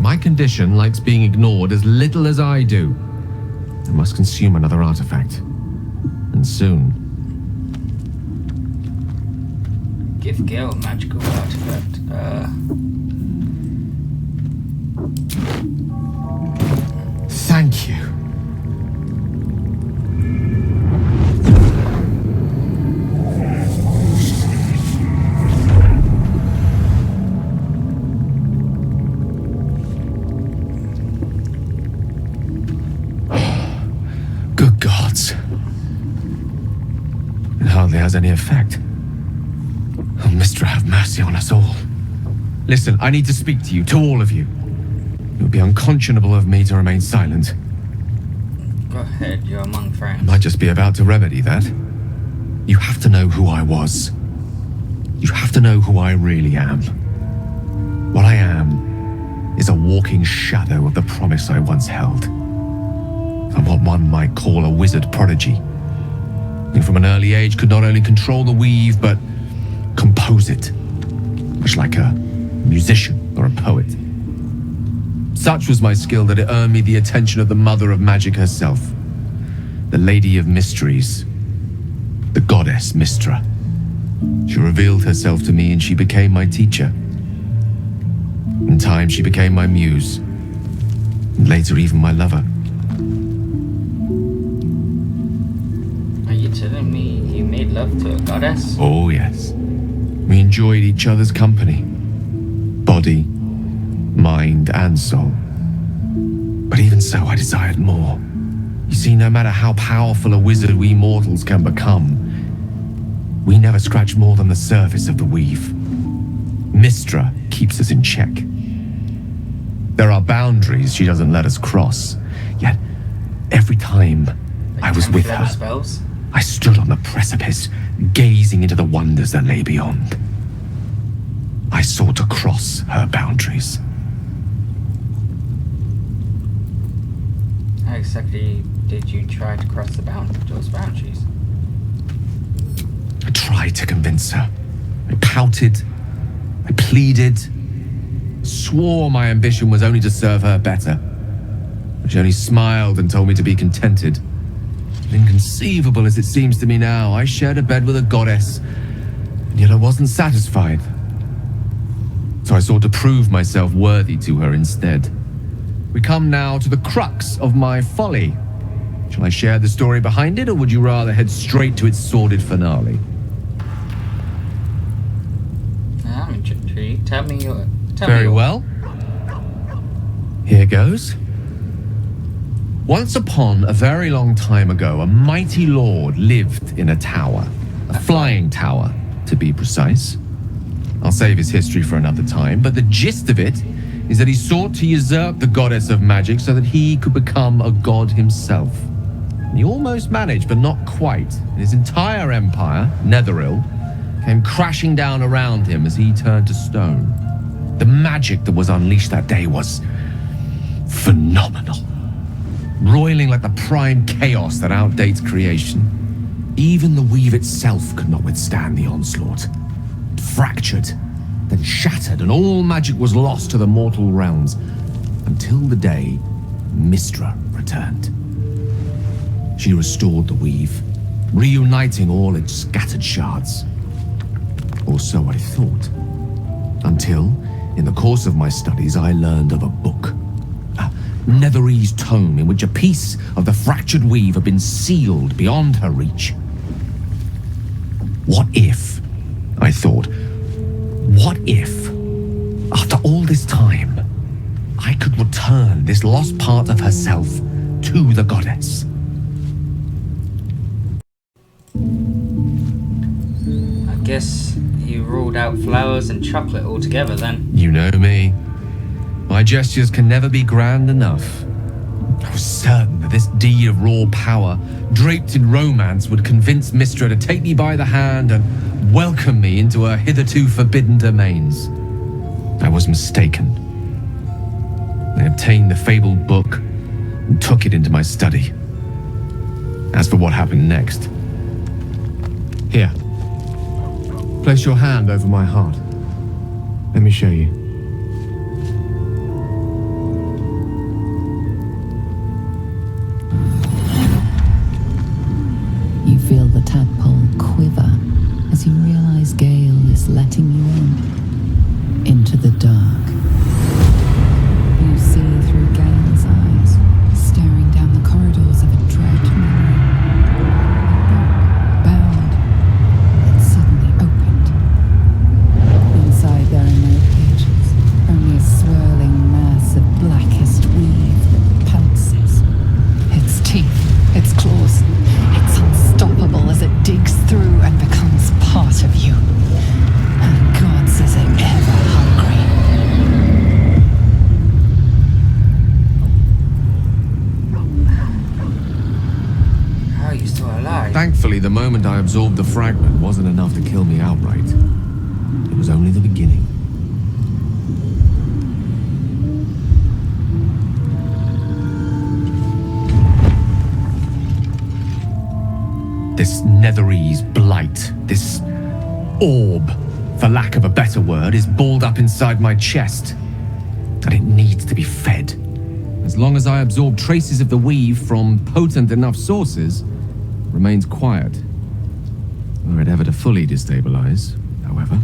My condition likes being ignored as little as I do. I must consume another artifact. And soon. Give Gale a magical artifact. Thank you. Good gods. It hardly has any effect. Oh, Mistra, have mercy on us all. Listen, I need to speak to you, to all of you. It would be unconscionable of me to remain silent. Go ahead, you're among friends. I might just be about to remedy that. You have to know who I was. You have to know who I really am. What I am is a walking shadow of the promise I once held. I'm what one might call a wizard prodigy, who from an early age could not only control the weave, but compose it, much like a musician or a poet. Such was my skill that it earned me the attention of the mother of magic herself, the Lady of Mysteries, the goddess Mistra. She revealed herself to me and she became my teacher. In time, she became my muse, and later even my lover. Are you telling me you made love to a goddess? Oh, yes. We enjoyed each other's company. Body, mind, and soul. But even so, I desired more. You see, no matter how powerful a wizard we mortals can become, we never scratch more than the surface of the weave. Mistra keeps us in check. There are boundaries she doesn't let us cross. Yet, every time I was with her, spells? I stood on the precipice, gazing into the wonders that lay beyond. I sought to cross her boundaries. How exactly did you try to cross those boundaries? I tried to convince her. I pouted. I pleaded. Swore my ambition was only to serve her better. But she only smiled and told me to be contented. Inconceivable as it seems to me now, I shared a bed with a goddess, and yet I wasn't satisfied. So I sought to prove myself worthy to her instead. We come now to the crux of my folly. Shall I share the story behind it, or would you rather head straight to its sordid finale? I'm intrigued. Tell me your... Very well. Here goes. Once upon a very long time ago, a mighty lord lived in a tower. A flying tower, to be precise. I'll save his history for another time, but the gist of it is that he sought to usurp the goddess of magic so that he could become a god himself. And he almost managed, but not quite. His entire empire, Netheril, came crashing down around him as he turned to stone. The magic that was unleashed that day was phenomenal. Roiling like the prime chaos that outdates creation. Even the weave itself could not withstand the onslaught. It fractured, then shattered, and all magic was lost to the mortal realms, until the day Mistra returned. She restored the weave, reuniting all its scattered shards. Or so I thought. Until, in the course of my studies, I learned of a book. A Netherese tome in which a piece of the fractured weave had been sealed beyond her reach. What if, I thought, what if, after all this time, I could return this lost part of herself to the goddess? I guess you ruled out flowers and chocolate altogether then. You know me. My gestures can never be grand enough. I was certain that this deed of raw power, draped in romance, would convince Mistra to take me by the hand and welcome me into her hitherto forbidden domains. I was mistaken. I obtained the fabled book and took it into my study. As for what happened next, here, place your hand over my heart. Let me show you. Clearly, the moment I absorbed the fragment wasn't enough to kill me outright. It was only the beginning. This Netherese blight, this orb, for lack of a better word, is balled up inside my chest. And it needs to be fed. As long as I absorb traces of the weave from potent enough sources, it remains quiet. Were it ever to fully destabilize, however.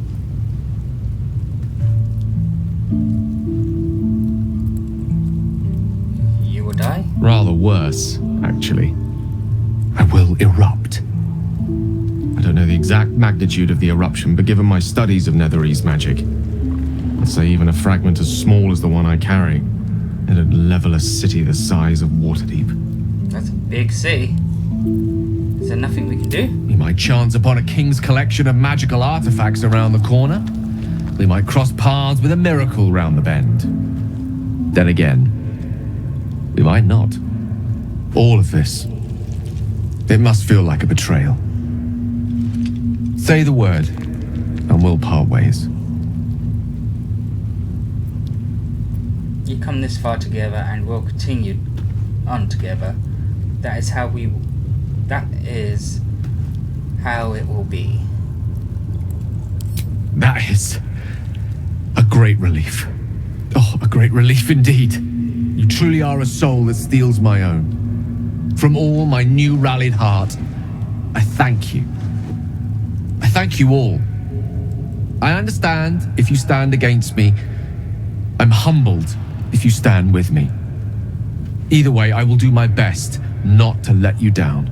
You will die? Rather worse, actually. I will erupt. I don't know the exact magnitude of the eruption, but given my studies of Netherese magic, I'd say even a fragment as small as the one I carry, it'd level a city the size of Waterdeep. That's a big city. Is there nothing we can do? We might chance upon a king's collection of magical artifacts around the corner. We might cross paths with a miracle round the bend. Then again, we might not. All of this, it must feel like a betrayal. Say the word, and we'll part ways. You come this far together and we'll continue on together. That is how it will be. That is a great relief. Oh, a great relief indeed. You truly are a soul that steals my own. From all my new rallied heart, I thank you. I thank you all. I understand if you stand against me. I'm humbled if you stand with me. Either way, I will do my best not to let you down.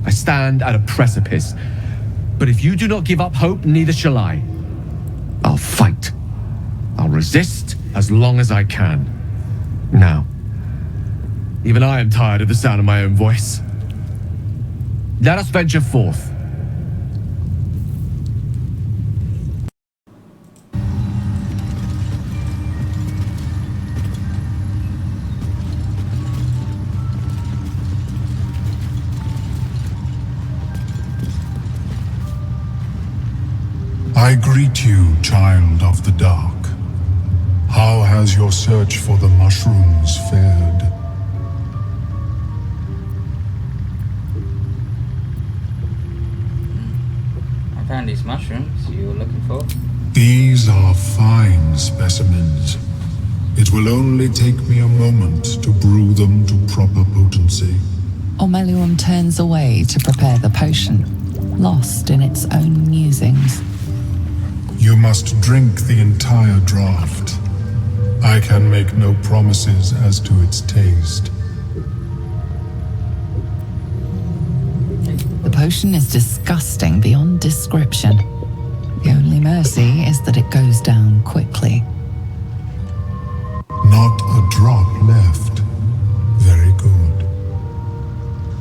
I stand at a precipice, but if you do not give up hope, neither shall I. I'll fight. I'll resist as long as I can. Now, even I am tired of the sound of my own voice. Let us venture forth. I greet you, child of the dark. How has your search for the mushrooms fared? I found these mushrooms you were looking for. These are fine specimens. It will only take me a moment to brew them to proper potency. Ormelium turns away to prepare the potion, lost in its own musings. You must drink the entire draught. I can make no promises as to its taste. The potion is disgusting beyond description. The only mercy is that it goes down quickly. Not a drop left. Very good.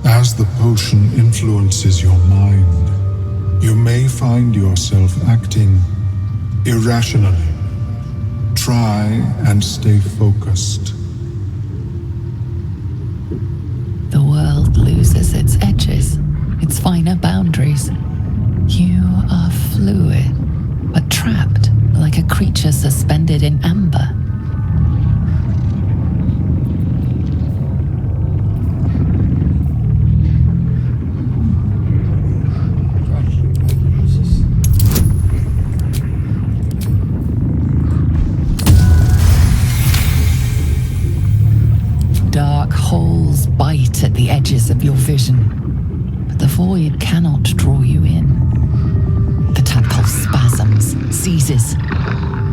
As the potion influences your mind, you may find yourself acting irrationally. Try and stay focused. The world loses its edges, its finer boundaries. You are fluid, but trapped like a creature suspended in amber. Holes bite at the edges of your vision, but the void cannot draw you in. The tadpole spasms, seizes.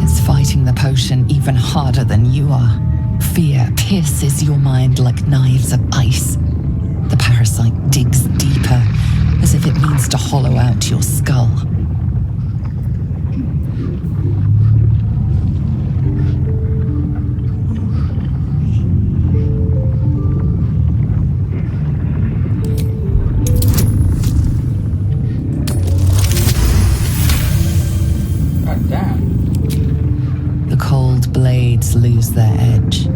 It's fighting the potion even harder than you are. Fear pierces your mind like knives of ice. The parasite digs deeper, as if it means to hollow out your skull. Lose their edge.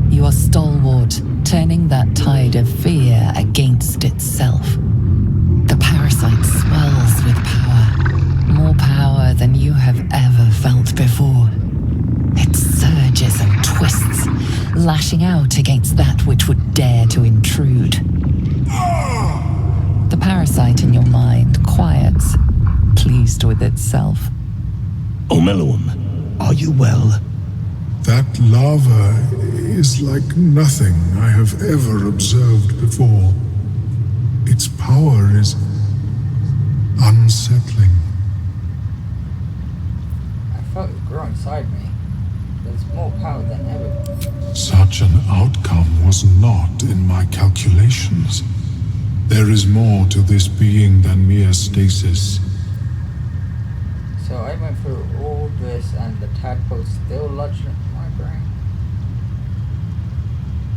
You You are stalwart, turning that tide of fear against itself. The parasite swells with power, more power than you have ever felt before. It surges and twists, lashing out against that which would dare to intrude. The parasite in your mind quiets, pleased with itself. Omeluum, are you well? That lava is like nothing I have ever observed before. Its power is unsettling. I felt it grow inside me. There's more power than ever. Such an outcome was not in my calculations. There is more to this being than mere stasis. So I went through all this and the tadpole still lodged in my brain.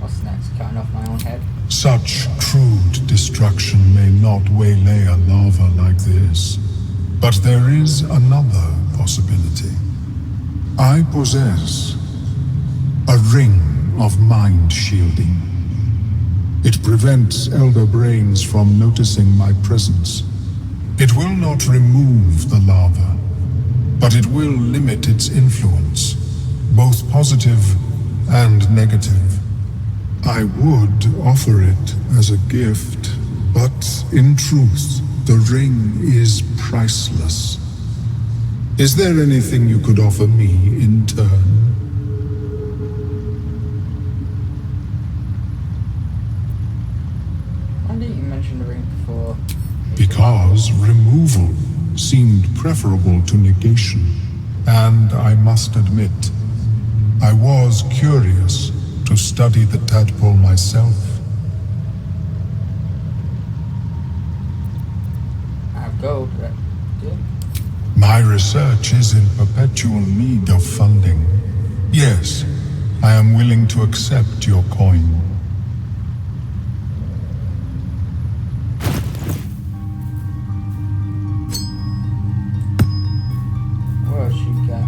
What's next? Cutting off my own head? Such crude destruction may not waylay a lava like this. But there is another possibility. I possess a ring of mind shielding. It prevents elder brains from noticing my presence. It will not remove the lava, but it will limit its influence, both positive and negative. I would offer it as a gift, but in truth, the ring is priceless. Is there anything you could offer me in turn? Why didn't you mention the ring before? Because removal seemed preferable to negation, and I must admit, I was curious to study the tadpole myself. I have gold. Good. My research is in perpetual need of funding. Yes, I am willing to accept your coin. What else you got?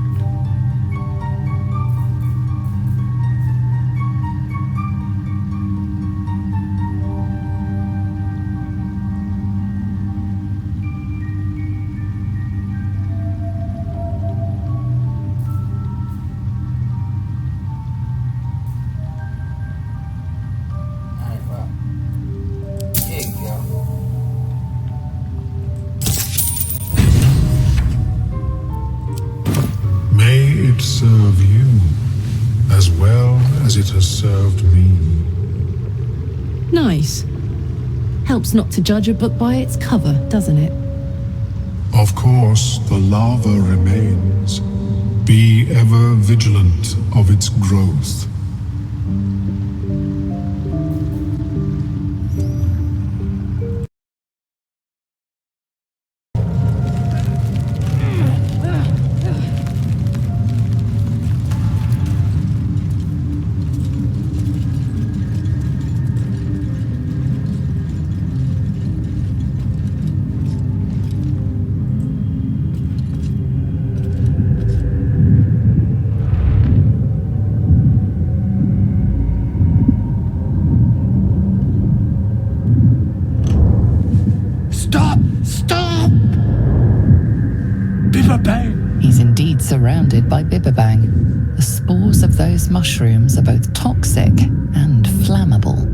Alright, well. Here you go. May it serve you as well as it has served me. Nice. Helps not to judge a book by its cover, doesn't it? Of course, the lava remains. Be ever vigilant of its growth. Stop! Stop! Bibberbang! He's indeed surrounded by Bibberbang. The spores of those mushrooms are both toxic and flammable.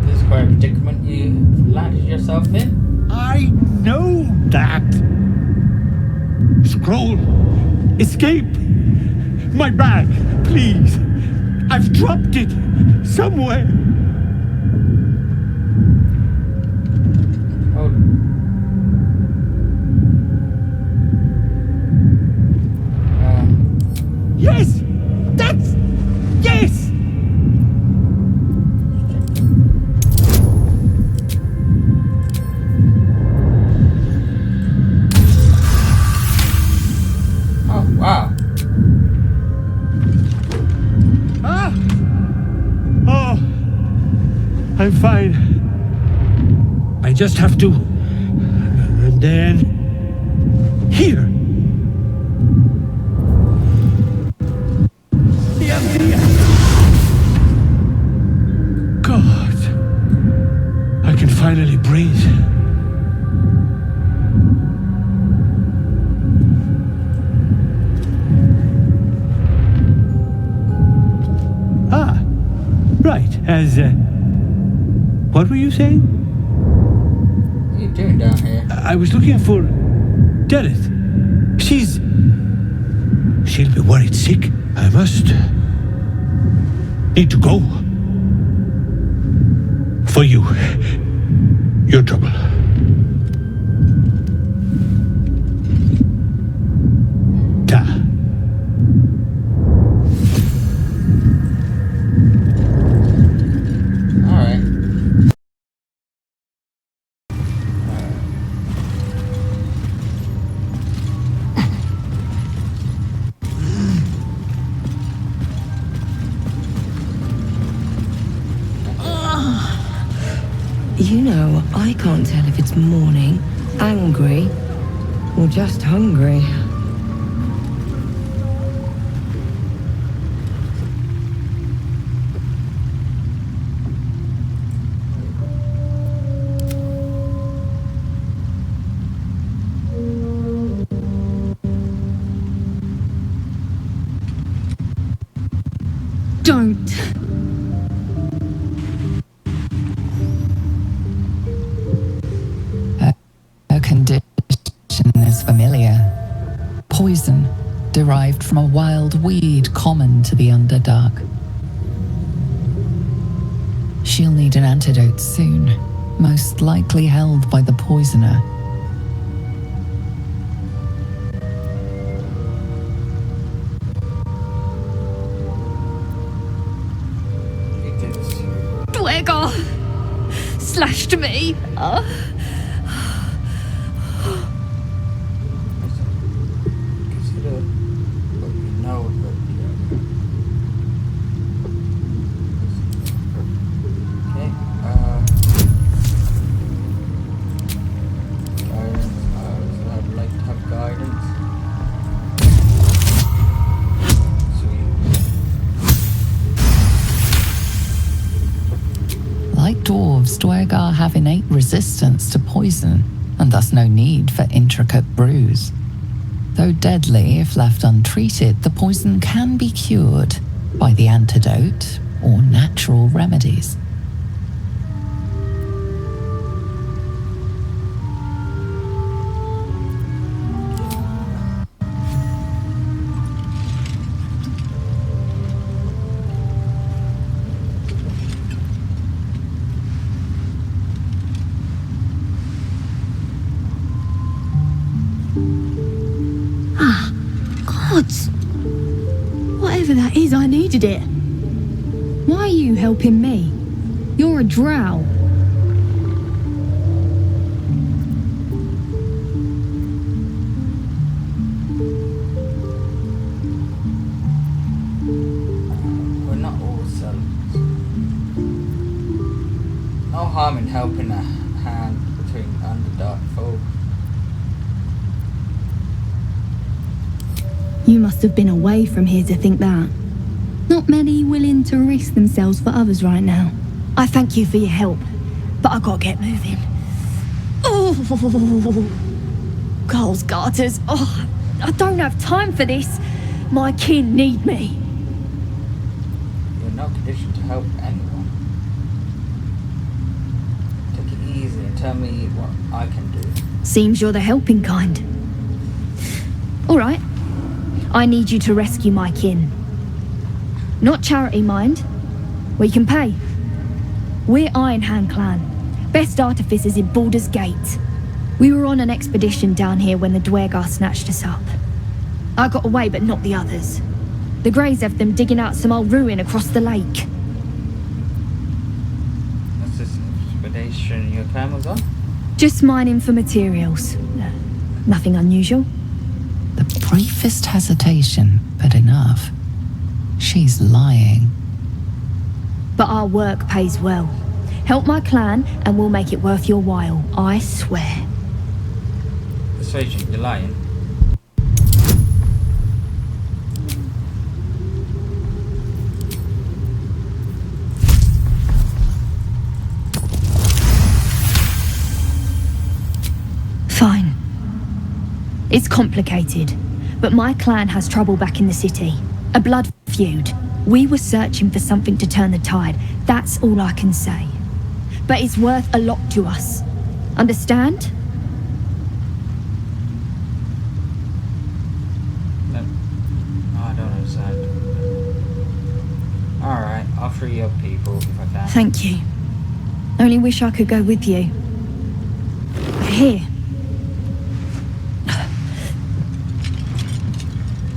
This is quite a predicament you landed yourself in. I know that! Scroll! Escape! My bag, please! I've dropped it somewhere! Oh. Yes! That's... Yes! Oh, wow. Ah! Oh! I'm fine. I just have to... And then... Here! Right, as, what were you saying? What are you doing down here? I was looking for Dereth. She'll be worried sick. I must need to go. For you. Your trouble. Ta. Alright. You know, I can't tell if it's morning, angry, or just hungry. Don't. Her condition is familiar. Poison derived from a wild weed common to the Underdark. She'll need an antidote soon, most likely held by the poisoner. Dwegar slashed me. Consider what you know about okay, guidance. I'd like to have guidance. Like dwarves, Dwegar have innate resistance to poison, and thus no need for intricate brews. Though deadly if left untreated, the poison can be cured by the antidote or natural remedies. Gods! Whatever that is, I needed it. Why are you helping me? You're a drow. We're not all selves. No harm in helping a hand between Underdark folk. You must have been away from here to think that. Not many willing to risk themselves for others right now. I thank you for your help, but I gotta get moving. Oh, Carl's garters. Oh, I don't have time for this. My kin need me. You're in no condition to help anyone. Take it easy and tell me what I can do. Seems you're the helping kind. All right. I need you to rescue my kin. Not charity, mind. We can pay. We're Ironhand Clan, best artificers in Baldur's Gate. We were on an expedition down here when the Dwegar snatched us up. I got away, but not the others. The Greys have them digging out some old ruin across the lake. What's this expedition your clan was on? Just mining for materials. Nothing unusual. The briefest hesitation, but enough. She's lying. But our work pays well. Help my clan and we'll make it worth your while, I swear. Persuasion, you're lying. It's complicated, but my clan has trouble back in the city. A blood feud. We were searching for something to turn the tide. That's all I can say. But it's worth a lot to us. Understand? No, I don't understand. Alright, I'll free your people if I can. Thank you. Only wish I could go with you. Here.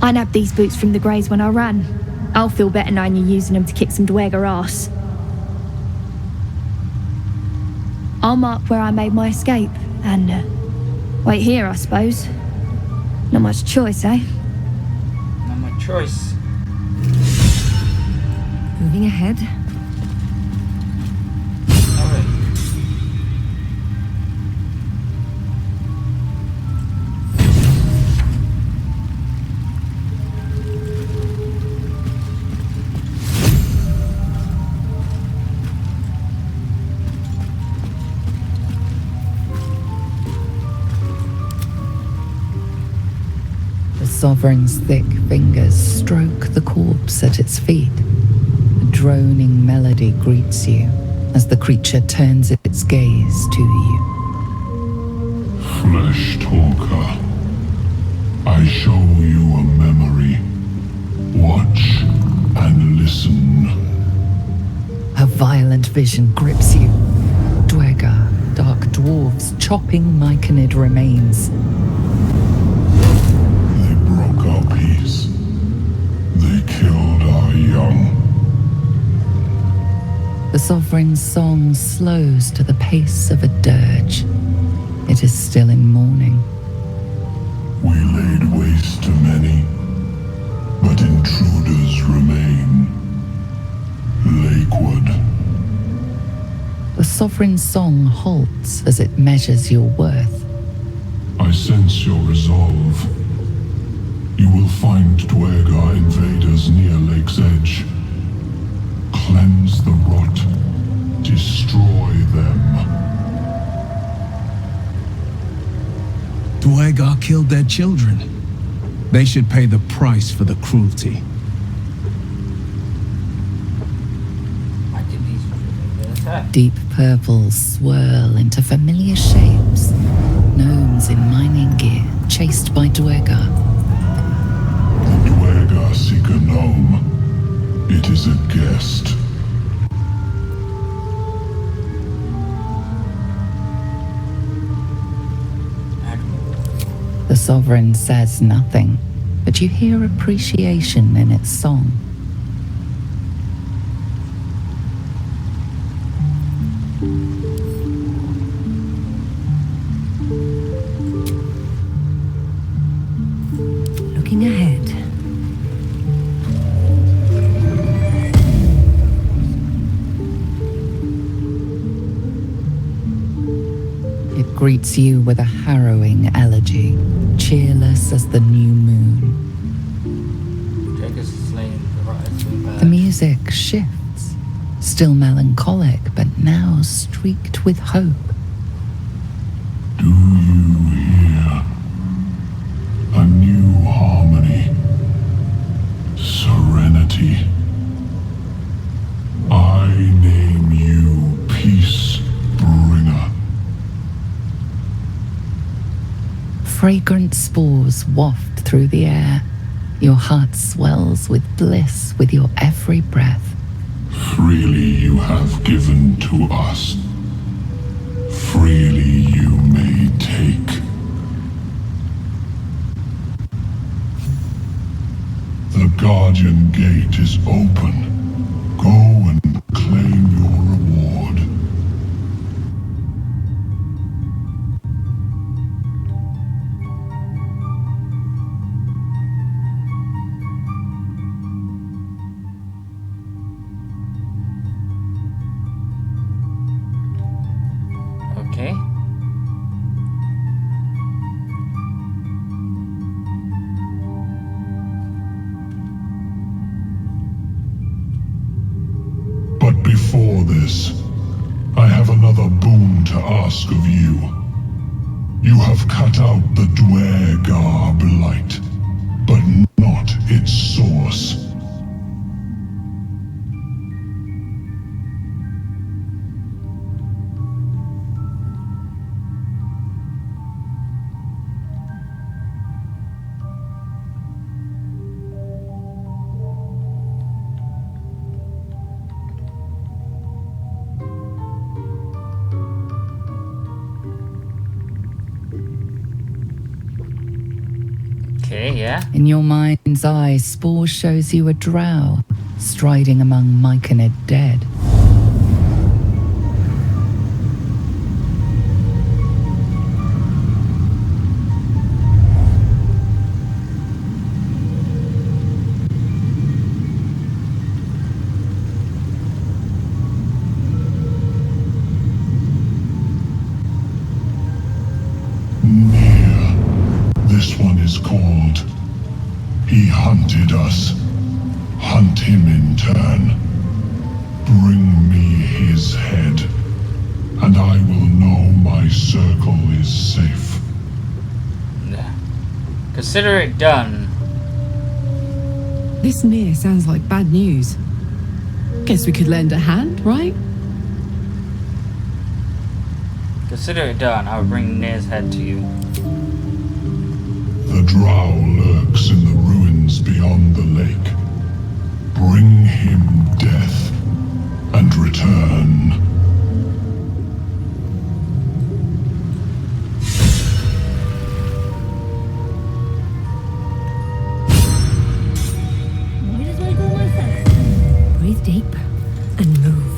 I nabbed these boots from the Greys when I ran. I'll feel better knowing you're using them to kick some Dweger ass. I'll mark where I made my escape, and wait here, I suppose. Not much choice, eh? Not my choice. Moving ahead. Alright. The Sovereign's thick fingers stroke the corpse at its feet. A droning melody greets you as the creature turns its gaze to you. Flesh talker, I show you a memory. Watch and listen. A violent vision grips you. Dweger, dark dwarves chopping myconid remains. They broke our peace. They killed our young. The Sovereign's song slows to the pace of a dirge. It is still in mourning. We laid waste to many, but intruders remain. Lakewood. The Sovereign's song halts as it measures your worth. I sense your resolve. You will find Dweger invaders near Lake's Edge. Cleanse the rot. Destroy them. Dweger killed their children. They should pay the price for the cruelty. I did these with attack. Deep purples swirl into familiar shapes. Gnomes in mining gear, chased by Dweger. The Dweger seek a gnome. It is a guest. The Sovereign says nothing, but you hear appreciation in its song. Looking ahead. It greets you with a harrowing elegy, cheerless as the new moon. Dweger's slain the rise with The music shifts, still melancholic, but now streaked with hope. Do you hear? A new harmony. Serenity. I name you Peace Bringer. Fragrant spores waft through the air. Your heart swells with bliss with your every breath. Freely you have given to us. Freely you may take. The Guardian Gate is open. Go and claim your reward. Okay. But before this, I have another boon to ask of you. You have cut out the Dweger blight, but not its source. yeah? In your mind's eye, Spore shows you a drow striding among Myconid dead. This one is called. He hunted us. Hunt him in turn. Bring me his head, and I will know my circle is safe. Consider it done. This near sounds like bad news. Guess we could lend a hand, right? Consider it done. I will bring Nir's head to you. The drow lurks in the ruins beyond the lake. Bring him death and return. Might as well go myself. Breathe deep and move.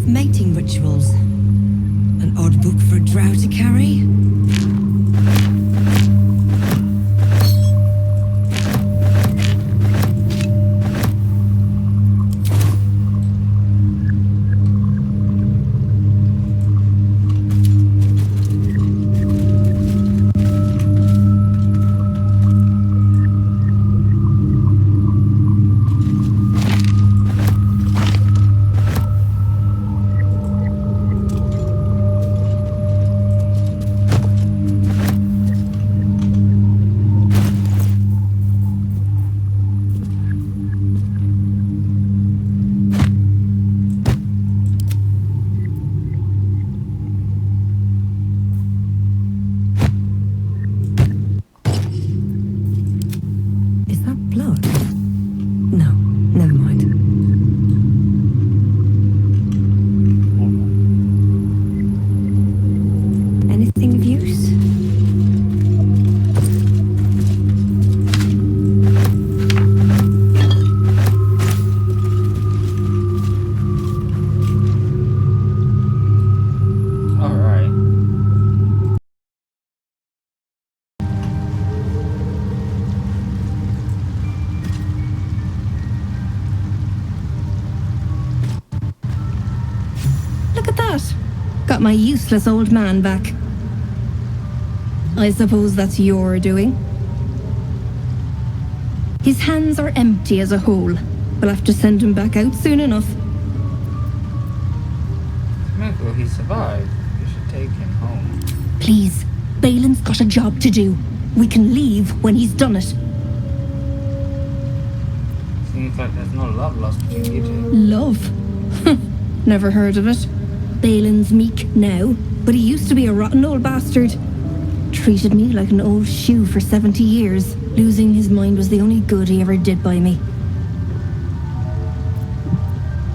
Mating rituals. An odd book for a drow to carry. Got my useless old man back. I suppose that's your doing. His hands are empty as a whole. We'll have to send him back out soon enough. Miracle he survived. You should take him home. Please, Balin's got a job to do. We can leave when he's done it. Seems like there's no love lost between you two. Love? Never heard of it. Balin's meek now, but he used to be a rotten old bastard. Treated me like an old shoe for 70 years. Losing his mind was the only good he ever did by me.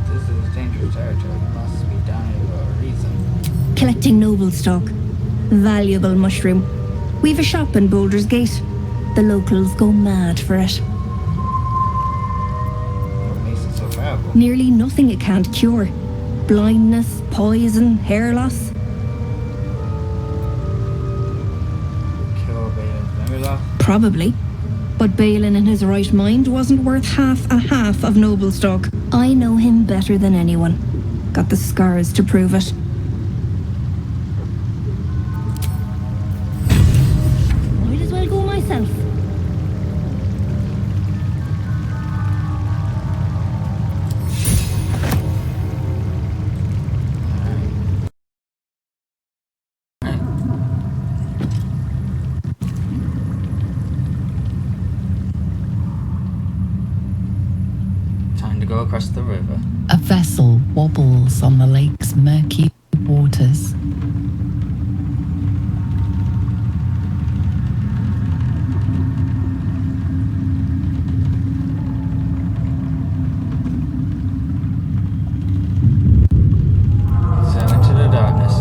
This is dangerous territory. You must be down here for a reason. Collecting noble stock. Valuable mushroom. We've a shop in Baldur's Gate. The locals go mad for it. What makes it so valuable? Nearly nothing it can't cure. Blindness, poison, hair loss. Kill Balin's memory loss? Probably. But Balin in his right mind wasn't worth half of noble stock. I know him better than anyone. Got the scars to prove it. Might as well go myself. go across the river. A vessel wobbles on the lake's murky waters. So into the darkness.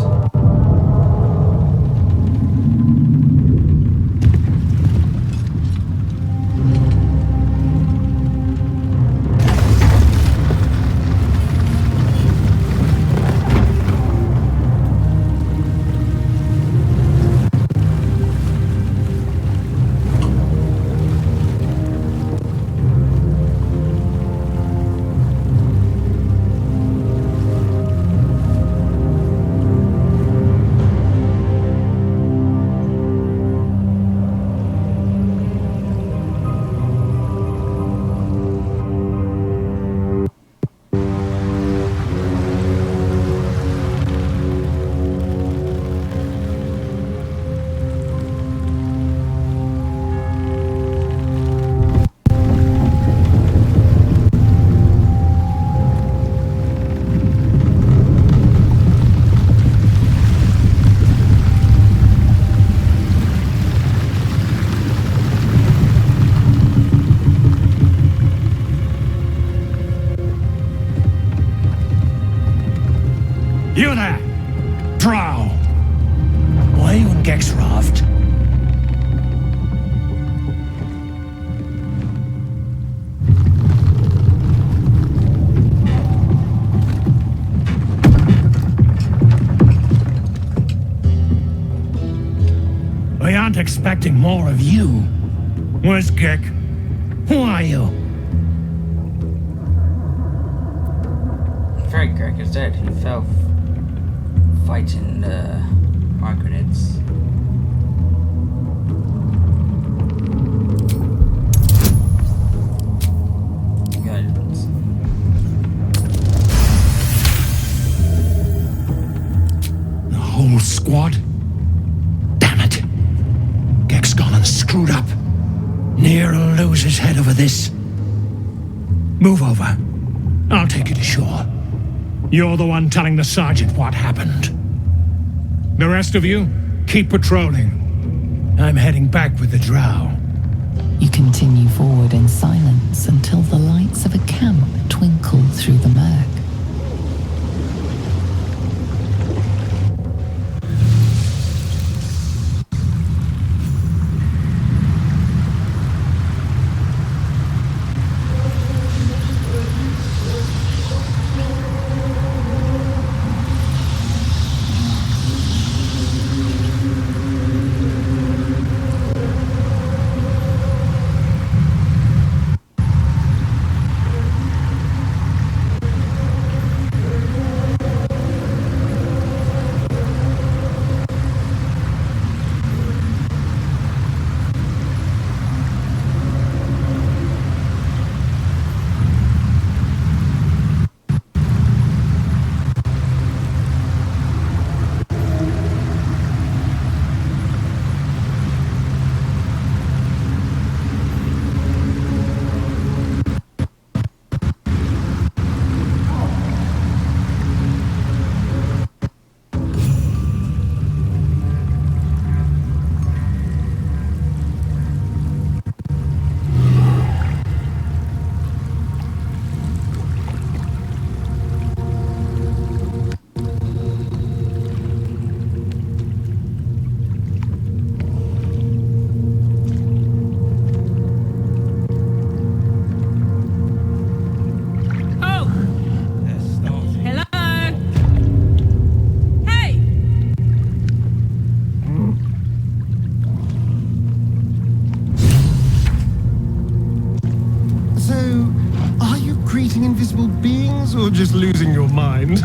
You there! Drow! Why are you on Gexraft? We aren't expecting more of you. Where's Gek? Who are you? Very Greg is dead. He fell fighting the Margarites. Guidance. The whole squad? Damn it. Gek's gone and screwed up. Near'll lose his head over this. Move over. I'll take you to shore. You're the one telling the sergeant what happened. The rest of you, keep patrolling. I'm heading back with the drow. You continue forward in silence until the lights of a camp twinkle through the murk. Invisible beings or just losing your mind?